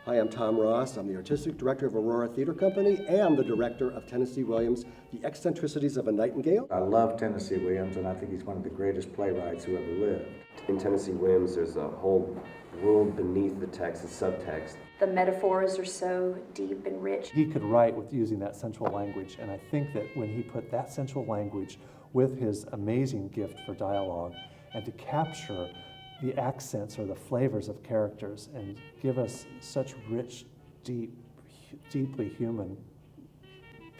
Hi, I'm Tom Ross. I'm the Artistic Director of Aurora Theatre Company and the Director of Tennessee Williams' The Eccentricities of a Nightingale. I love Tennessee Williams, and I think he's one of the greatest playwrights who ever lived. In Tennessee Williams, there's a whole world beneath the text, the subtext. The metaphors are so deep and rich. He could write with using that central language, and I think that when he put that central language with his amazing gift for dialogue and to capture the accents or the flavors of characters and give us such rich, deeply human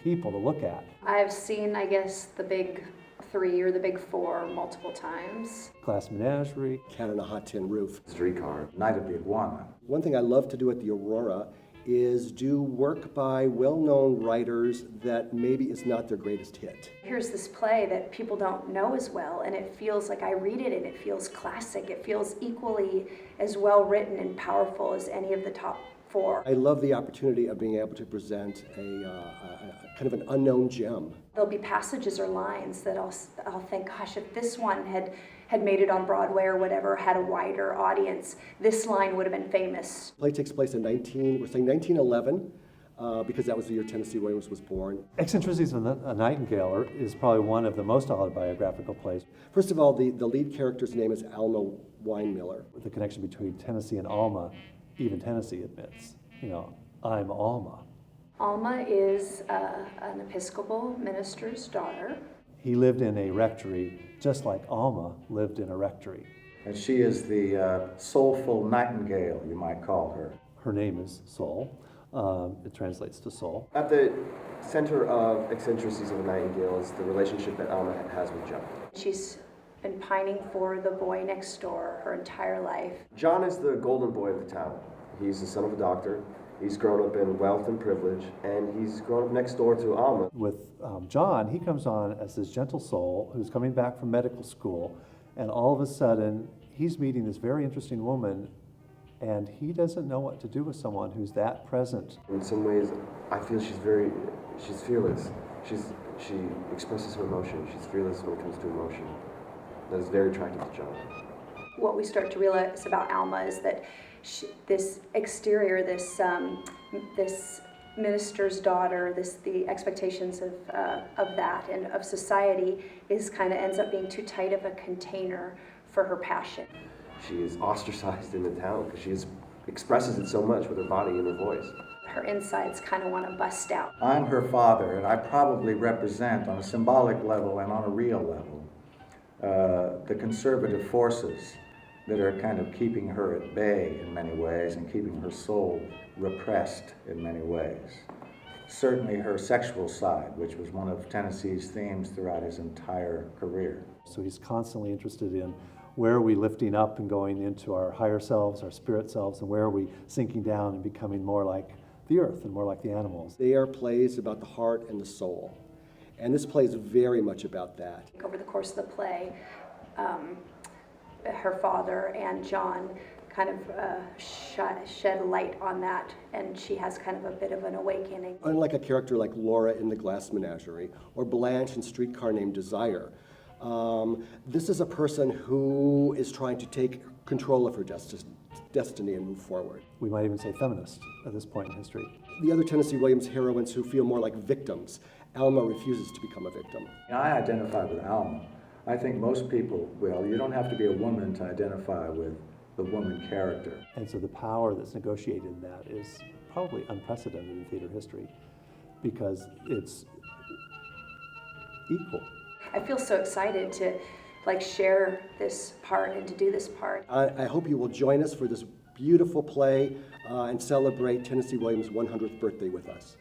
people to look at. I've seen, I guess, the big three or the big four multiple times. Glass Menagerie. Cat on a Hot Tin Roof. Streetcar. Night of the Iguana. One thing I love to do at the Aurora is do work by well-known writers that maybe is not their greatest hit. Here's this play that people don't know as well, and it feels like I read it and it feels classic. It feels equally as well written and powerful as any of the top four. I love the opportunity of being able to present a kind of an unknown gem. There'll be passages or lines that I'll think, gosh, if this one had made it on Broadway or whatever, had a wider audience, this line would have been famous. The play takes place in 1911, because that was the year Tennessee Williams was born. Eccentricities of a Nightingale is probably one of the most autobiographical plays. First of all, the lead character's name is Alma Weinmiller. The connection between Tennessee and Alma, even Tennessee admits, I'm Alma. Alma is an Episcopal minister's daughter. He lived in a rectory, just like Alma lived in a rectory. And she is the soulful nightingale, you might call her. Her name is Soul. It translates to soul. At the center of Eccentricities of a Nightingale is the relationship that Alma has with John. She's been pining for the boy next door her entire life. John is the golden boy of the town. He's the son of a doctor. He's grown up in wealth and privilege, and he's grown up next door to Alma. With John, he comes on as this gentle soul who's coming back from medical school, and all of a sudden, he's meeting this very interesting woman, and he doesn't know what to do with someone who's that present. In some ways, I feel she's fearless. She expresses her emotion. She's fearless when it comes to emotion. That is very attractive to John. What we start to realize about Alma is that this exterior, this minister's daughter, the expectations of that and of society ends up being too tight of a container for her passion. She is ostracized in the town because she expresses it so much with her body and her voice. Her insides kind of want to bust out. I'm her father, and I probably represent, on a symbolic level and on a real level, the conservative forces that are kind of keeping her at bay in many ways and keeping her soul repressed in many ways. Certainly her sexual side, which was one of Tennessee's themes throughout his entire career. So he's constantly interested in where are we lifting up and going into our higher selves, our spirit selves, and where are we sinking down and becoming more like the earth and more like the animals. They are plays about the heart and the soul. And this play is very much about that. Over the course of the play, her father and John kind of shed light on that, and she has kind of a bit of an awakening. Unlike a character like Laura in The Glass Menagerie or Blanche in Streetcar Named Desire, this is a person who is trying to take control of her destiny and move forward. We might even say feminist at this point in history. The other Tennessee Williams heroines who feel more like victims, Alma refuses to become a victim. I identify with Alma. I think most people will. You don't have to be a woman to identify with the woman character. And so the power that's negotiated in that is probably unprecedented in theater history because it's equal. I feel so excited to share this part and to do this part. I hope you will join us for this beautiful play and celebrate Tennessee Williams' 100th birthday with us.